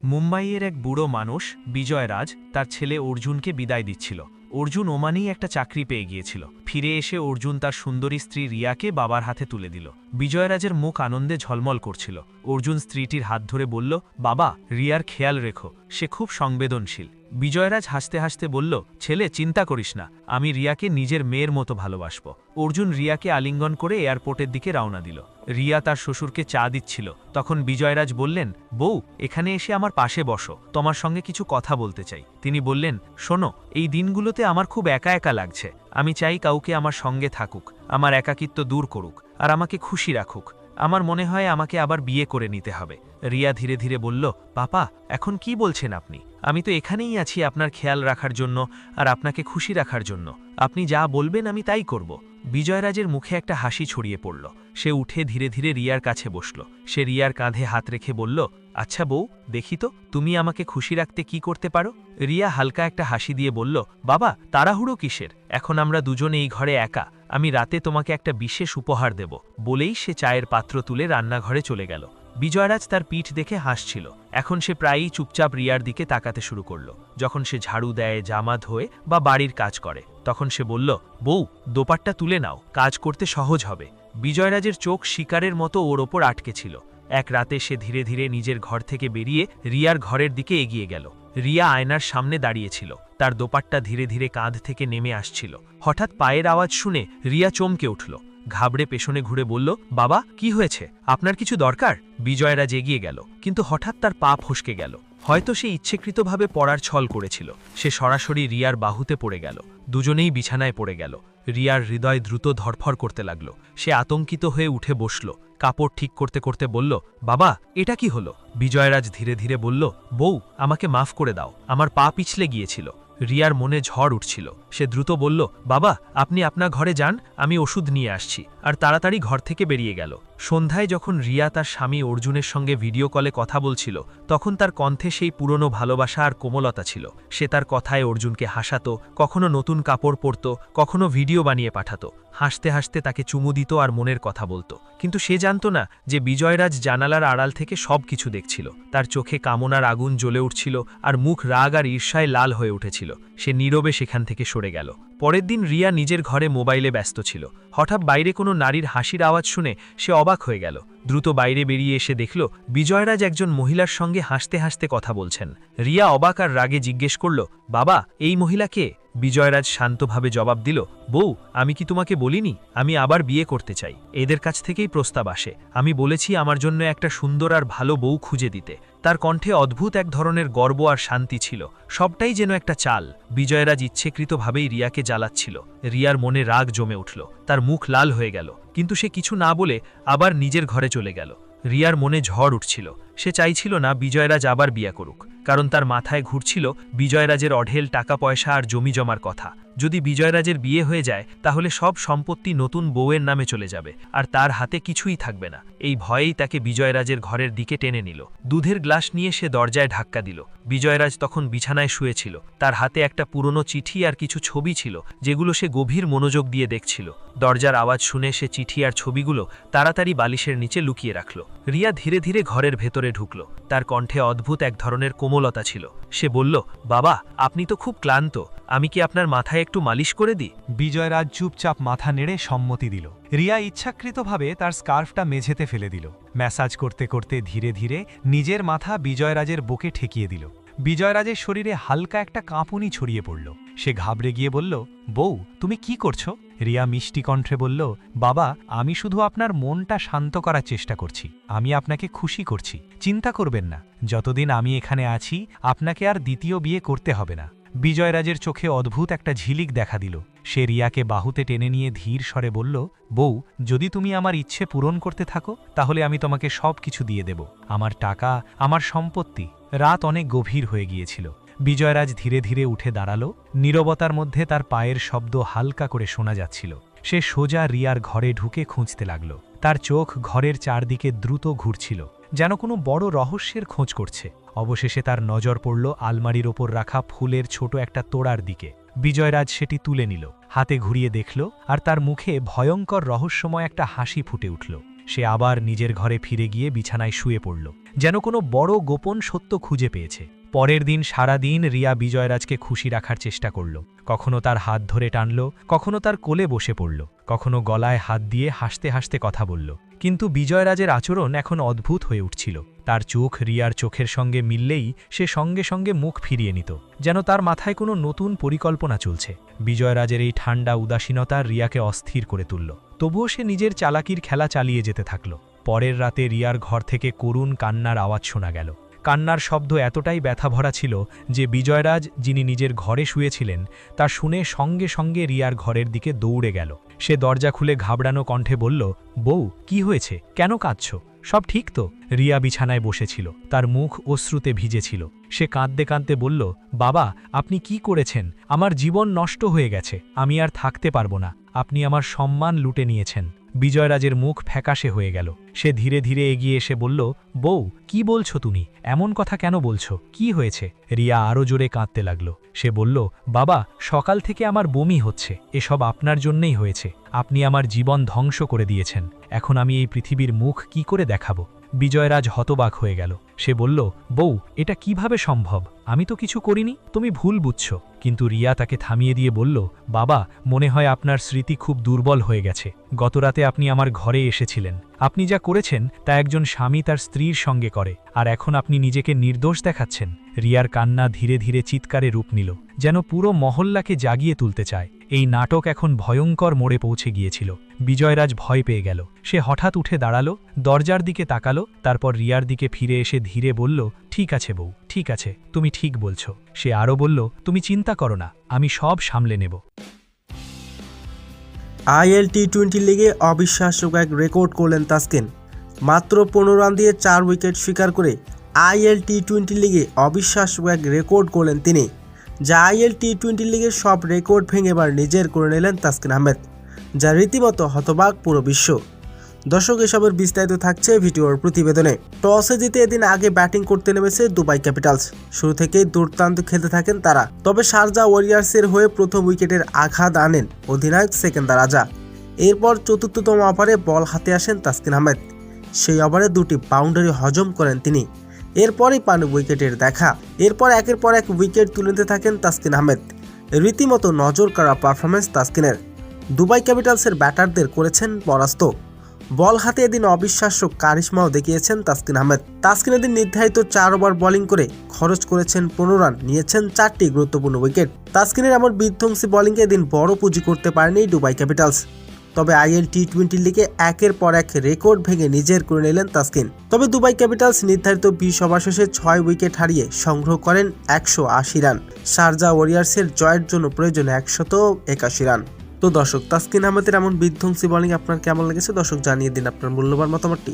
মুম্বাইয়ের এক বুড়ো মানুষ বিজয়রাজ তার ছেলে অর্জুনকে বিদায় দিচ্ছিল। অর্জুন ওমানেই একটা চাকরি পেয়ে গিয়েছিল। ফিরে এসে অর্জুন তার সুন্দরী স্ত্রী রিয়াকে বাবার হাতে তুলে দিল। বিজয়রাজের মুখ আনন্দে ঝলমল করছিল। অর্জুন স্ত্রীটির হাত ধরে বলল, বাবা, রিয়ার খেয়াল রেখো, সে খুব সংবেদনশীল। বিজয়রাজ হাসতে হাসতে বলল, ছেলে, চিন্তা করিস না, আমি রিয়াকে নিজের মেয়ের মতো ভালোবাসব। অর্জুন রিয়াকে আলিঙ্গন করে এয়ারপোর্টের দিকে রওনা দিল। রিয়া তার শ্বশুরকে চা দিচ্ছিল। তখন বিজয়রাজ বললেন, বউ, এখানে এসে আমার পাশে বসো, তোমার সঙ্গে কিছু কথা বলতে চাই। তিনি বললেন, শোনো, এই দিনগুলোতে আমার খুব একা একা লাগছে। আমি চাই কাউকে আমার সঙ্গে থাকুক, আমার একাকিত্ব দূর করুক, আর আমাকে খুশি রাখুক। আমার মনে হয় আমাকে আবার বিয়ে করে নিতে হবে। রিয়া ধীরে ধীরে বলল, পাপা, এখন কি বলছেন আপনি? আমি তো এখানেই আছি আপনার খেয়াল রাখার জন্য আর আপনাকে খুশি রাখার জন্য। আপনি যা বলবেন আমি তাই করব। বিজয়রাজের মুখে একটা হাসি ছড়িয়ে পড়ল। সে উঠে ধীরে ধীরে রিয়ার কাছে বসল। সে রিয়ার কাঁধে হাত রেখে বলল, আচ্ছা বউ, দেখি তো তুমি আমাকে খুশি রাখতে কি করতে পারো। রিয়া হালকা একটা হাসি দিয়ে বলল, বাবা, তাড়াহুড়ো কিসের? এখন আমরা দুজনে এই ঘরে একা। আমি রাতে তোমাকে একটা বিশেষ উপহার দেব। বলেই সে চায়ের পাত্র তুলে রান্নাঘরে চলে গেল। বিজয়রাজ তার পিঠ দেখে হাসছিল। এখন সে প্রায়ই চুপচাপ রিয়ার দিকে তাকাতে শুরু করল। যখন সে ঝাড়ু দেয়, জামা ধোয় বা বাড়ির কাজ করে, তখন সে বলল, বউ, দোপাট্টা তুলে নাও, কাজ করতে সহজ হবে। বিজয়রাজের চোখ শিকারের মতো ওর ওপর আটকে ছিল। এক রাতে সে ধীরে ধীরে নিজের ঘর থেকে বেরিয়ে রিয়ার ঘরের দিকে এগিয়ে গেল। রিয়া আয়নার সামনে দাঁড়িয়েছিল। তার দোপাট্টা ধীরে ধীরে কাঁধ থেকে নেমে আসছিল। হঠাৎ পায়ের আওয়াজ শুনে রিয়া চমকে উঠল। ঘাবড়ে পেছনে ঘুরে বলল, বাবা, কি হয়েছে? আপনার কিছু দরকার? বিজয়রাজ এগিয়ে গেল, কিন্তু হঠাৎ তার পা ফসকে গেল। হয়তো সে ইচ্ছেকৃতভাবে পড়ার ছল করেছিল। সে সরাসরি রিয়ার বাহুতে পড়ে গেল। দুজনেই বিছানায় পড়ে গেল। রিয়ার হৃদয় দ্রুত ধরফর করতে লাগল। সে আতঙ্কিত হয়ে উঠে বসল। কাপড় ঠিক করতে করতে বলল, বাবা, এটা কি হলো? বিজয়রাজ ধীরে ধীরে বলল, বউ, আমাকে মাফ করে দাও, আমার পা পিছলে গিয়েছিল। রিয়ার মনে ঝড় উঠছিল। সে দ্রুত বলল, বাবা, আপনি আপনার ঘরে যান, আমি ওষুধ নিয়ে আসছি, আর তাড়াতাড়ি ঘর থেকে বেরিয়ে গেল। সন্ধ্যায় যখন রিয়া তার স্বামী অর্জুনের সঙ্গে ভিডিও কলে কথা বলছিল, তখন তার কণ্ঠে সেই পুরনো ভালোবাসা আর কোমলতা ছিল। সে তার কথায় অর্জুনকে হাসাতো, কখনো নতুন কাপড় পরত, কখনো ভিডিও বানিয়ে পাঠাতো। হাসতে হাসতে তাকে চুমু দিত আর মনের কথা বলতো। কিন্তু সে জানত না যে বিজয়রাজ জানালার আড়াল থেকে সব কিছু দেখছিল। তার চোখে কামনার আগুন জ্বলে উঠছিল আর মুখ রাগ আর ঈর্ষায় লাল হয়ে উঠেছিল। সে নীরবে সেখান থেকে সরে গেল। পরের দিন রিয়া নিজের ঘরে মোবাইলে ব্যস্ত ছিল। হঠাৎ বাইরে কোনো নারীর হাসির আওয়াজ শুনে সে অবাক হয়ে গেল। দ্রুত বাইরে বেরিয়ে এসে দেখল বিজয়রাজ একজন মহিলার সঙ্গে হাসতে হাসতে কথা বলছেন। রিয়া অবাক আর রাগে জিজ্ঞেস করল, বাবা, এই মহিলা কে? বিজয়রাজ শান্তভাবে জবাব দিল, বউ, আমি কি তোমাকে বলিনি আমি আবার বিয়ে করতে চাই? এদের কাছ থেকেই প্রস্তাব আসে। আমি বলেছি আমার জন্য একটা সুন্দর আর ভালো বউ খুঁজে দিতে। তার কণ্ঠে অদ্ভুত এক ধরনের গর্ব আর শান্তি ছিল। সবটাই যেন একটা চাল। বিজয়রাজ ইচ্ছেকৃতভাবেই রিয়াকে জ্বালাচ্ছিল। রিয়ার মনে রাগ জমে উঠল। তার মুখ লাল হয়ে গেল, কিন্তু সে কিছু না বলে আবার নিজের ঘরে চলে গেল। রিয়ার মনে ঝড় উঠছিল। সে চাইছিল না বিজয়রাজ আবার বিয়ে করুক, কারণ তার মাথায় ঘুরছিল বিজয়রাজের অঢেল টাকা পয়সা আর জমি জমার কথা। যদি বিজয়রাজের বিয়ে হয়ে যায়, তাহলে সব সম্পত্তি নতুন বউয়ের নামে চলে যাবে, আর তার হাতে কিছুই থাকবে না। এই ভয়েই তাকে বিজয়রাজের ঘরের দিকে টেনে নিল। দুধের গ্লাস নিয়ে সে দরজায় ধাক্কা দিল। বিজয়রাজ তখন বিছানায় শুয়েছিল। তার হাতে একটা পুরনো চিঠি আর কিছু ছবি ছিল, যেগুলো সে গভীর মনোযোগ দিয়ে দেখছিল। দরজার আওয়াজ শুনে সে চিঠি আর ছবিগুলো তাড়াতাড়ি বালিশের নিচে লুকিয়ে রাখল। রিয়া ধীরে ধীরে ঘরের ভেতরে ঢুকল। তার কণ্ঠে অদ্ভুত এক ধরনের কোমলতা ছিল। সে বলল, বাবা, আপনি তো খুব ক্লান্ত, আমি কি আপনার মাথায় একটু মালিশ করে দিই? বিজয়রাজ চুপচাপ মাথা নেড়ে সম্মতি দিল। রিয়া ইচ্ছাকৃতভাবে তার স্কার্ফটা মেঝেতে ফেলে দিল। ম্যাসাজ করতে করতে ধীরে ধীরে নিজের মাথা বিজয়রাজের বুকে ঠেকিয়ে দিল। বিজয়রাজের শরীরে হালকা একটা কাঁপুনি ছড়িয়ে পড়ল। সে ঘাবড়ে গিয়ে বলল, বউ, তুমি কি করছো? রিয়া মিষ্টি কণ্ঠে বলল, বাবা, আমি শুধু আপনার মনটা শান্ত করার চেষ্টা করছি। আমি আপনাকে খুশি করছি। চিন্তা করবেন না, যতদিন আমি এখানে আছি আপনাকে আর দ্বিতীয় বিয়ে করতে হবে না। বিজয়রাজের চোখে অদ্ভুত একটা ঝিলিক দেখা দিল। সে রিয়াকে বাহুতে টেনে নিয়ে ধীর স্বরে বলল, বউ, যদি তুমি আমার ইচ্ছে পূরণ করতে থাকো, তাহলে আমি তোমাকে সব কিছু দিয়ে দেব, আমার টাকা, আমার সম্পত্তি। রাত অনেক গভীর হয়ে গিয়েছিল। বিজয়রাজ ধীরে ধীরে উঠে দাঁড়াল। নীরবতার মধ্যে তার পায়ের শব্দ হালকা করে শোনা যাচ্ছিল। সে সোজা রিয়ার ঘরে ঢুকে খুঁজতে লাগল। তার চোখ ঘরের চারদিকে দ্রুত ঘুরছিল, যেন কোনো বড় রহস্যের খোঁজ করছে। অবশেষে তার নজর পড়ল আলমারির ওপর রাখা ফুলের ছোট একটা তোড়ার দিকে। বিজয়রাজ সেটি তুলে নিল, হাতে ঘুরিয়ে দেখল, আর তার মুখে ভয়ঙ্কর রহস্যময় একটা হাসি ফুটে উঠল। সে আবার নিজের ঘরে ফিরে গিয়ে বিছানায় শুয়ে পড়ল, যেন কোনো বড় গোপন সত্য খুঁজে পেয়েছে। পরের দিন সারা দিন রিয়া বিজয়রাজকে খুশি রাখার চেষ্টা করল। কখনো তার হাত ধরে টানল, কখনো তার কোলে বসে পড়ল, কখনো গলায় হাত দিয়ে হাসতে হাসতে কথা বলল। কিন্তু বিজয়রাজের আচরণ এখন অদ্ভুত হয়ে উঠছিল। তার চোখ রিয়ার চোখের সঙ্গে মিললেই সে সঙ্গে সঙ্গে মুখ ফিরিয়ে নিত, যেন তার মাথায় কোনো নতুন পরিকল্পনা চলছে। বিজয়রাজের এই ঠান্ডা উদাসীনতা রিয়াকে অস্থির করে তুলল। তবুও সে নিজের চালাকির খেলা চালিয়ে যেতে থাকল। পরের রাতে রিয়ার ঘর থেকে করুণ কান্নার আওয়াজ শোনা গেল। কান্নার শব্দ এতটাই ব্যথাভরা ছিল যে বিজয়রাজ, যিনি নিজের ঘরে শুয়েছিলেন, তা শুনে সঙ্গে সঙ্গে রিয়ার ঘরের দিকে দৌড়ে গেল। সে দরজা খুলে ঘাবড়ানো কণ্ঠে বলল, বউ, কি হয়েছে? কেন কাঁদছ? সব ঠিক তো? রিয়া বিছানায় বসেছিল, তার মুখ অশ্রুতে ভিজেছিল। সে কাঁদতে কাঁদতে বলল, বাবা, আপনি কি করেছেন? আমার জীবন নষ্ট হয়ে গেছে, আমি আর থাকতে পারবো না। আপনি আমার সম্মান লুটে নিয়েছেন। বিজয়রাজের মুখ ফ্যাকাশে হয়ে গেল। সে ধীরে ধীরে এগিয়ে এসে বলল, বউ, কি বলছো তুমি? এমন কথা কেন বলছো? কি হয়েছে? রিয়া আরও জোরে কাঁদতে লাগল। সে বলল, বাবা, সকাল থেকে আমার বমি হচ্ছে। এসব আপনার জন্যই হয়েছে। আপনি আমার জীবন ধ্বংস করে দিয়েছেন। এখন আমি এই পৃথিবীর মুখ কি করে দেখাবো? বিজয়রাজ হতবাক হয়ে গেল। সে বলল, বউ, এটা কিভাবে সম্ভব? আমি তো কিছু করিনি, তুমি ভুল বুঝছো। কিন্তু রিয়া তাকে থামিয়ে দিয়ে বলল, বাবা, মনে হয় আপনার স্মৃতি খুব দুর্বল হয়ে গেছে। গতরাতে আপনি আমার ঘরে এসেছিলেন। আপনি যা করেছেন তা একজন স্বামী তার স্ত্রীর সঙ্গে করে, আর এখন আপনি নিজেকে নির্দোষ দেখাচ্ছেন। রিয়ার কান্না ধীরে ধীরে চিৎকারে রূপ নিল, যেন পুরো মহল্লাকে জাগিয়ে তুলতে চায়। এই নাটক এখন ভয়ঙ্কর মোড়ে পৌঁছে গিয়েছিল। বিজয়রাজ ভয় পেয়ে গেল। সে হঠাৎ উঠে দাঁড়ালো, দরজার দিকে তাকালো, তারপর রিয়ার দিকে ফিরে এসে ধীরে বলল, ঠিক আছে বউ, ঠিক আছে, তুমি ঠিক বলছো। সে আরও বলল, তুমি চিন্তা করো না, আমি সব সামলে নেব। আইএল টি-20 লিগে অবিশ্বাস্য এক রেকর্ড করলেন তাসকিন। মাত্র 15 রান দিয়ে 4 উইকেট শিকার করে আইএল টি-20 লিগে অবিশ্বাস্য এক রেকর্ড করলেন তিনি, যা আইএল টি-20 লিগের সব রেকর্ড ভেঙে এবার নিজের করে নিলেন তাসকিন আহমেদ, যা রীতিমতো হতবাক পুরো বিশ্ব। দর্শক, এসবের বিস্তারিত থাকছে ভিডিওর প্রতিবেদনে। টসে জিতে এদিন আগে ব্যাটিং করতে নেমেছে দুবাই ক্যাপিটালস। শুরু থেকেই দুর্দান্ত খেলতে থাকেন তারা, তবে শারজা ওয়ারিয়ার্সের হয়ে প্রথম উইকেটের আঘাত আনেন অধিনায়ক সেকেন্দার রাজা। এরপর চতুর্থতম ওভারে বল হাতে আসেন তাসকিন আহমেদ। সেই ওভারে 2টি বাউন্ডারি হজম করেন তিনি। এরপরই পান উইকেটের দেখা। এরপর একের পর এক উইকেট তুলে নিতে থাকেন তাসকিন আহমেদ। রীতিমতো নজর কাড়া পারফরমেন্স তাসকিনের। দুবাই ক্যাপিটালসের ব্যাটারদের করেছেন পরাস্ত। বল হাতে এদিন অবিশ্বাস্য কারিশমাও দেখিয়েছেন তাসকিন আহমেদ। তাসকিন এদিন নির্ধারিত 4 ওভার বোলিং করে খরচ করেছেন 15 রান, নিয়েছেন 4টি গুরুত্বপূর্ণ উইকেট। তাসকিনের এমন বিধ্বংসী বোলিংয়ে এদিন বড় পুঁজি করতে পারেনি দুবাই ক্যাপিটালস। তবে আইএল টি-20 লিগে একের পর এক রেকর্ড ভেঙে নিজের করে নিলেন তাসকিন। তবে দুবাই ক্যাপিটালস নির্ধারিত 20 ওভার শেষে 6 উইকেট হারিয়ে সংগ্রহ করেন 180 রান। শারজা ওয়ারিয়ার্সের জয়ের জন্য প্রয়োজন 181 রান। তো দর্শক, তাসকিন আহমেদের এমন বিধ্বংসী বোলিং আপনার কেমন লেগেছে? দর্শক, জানিয়ে দিন আপনার মূল্যবান মতামতটি।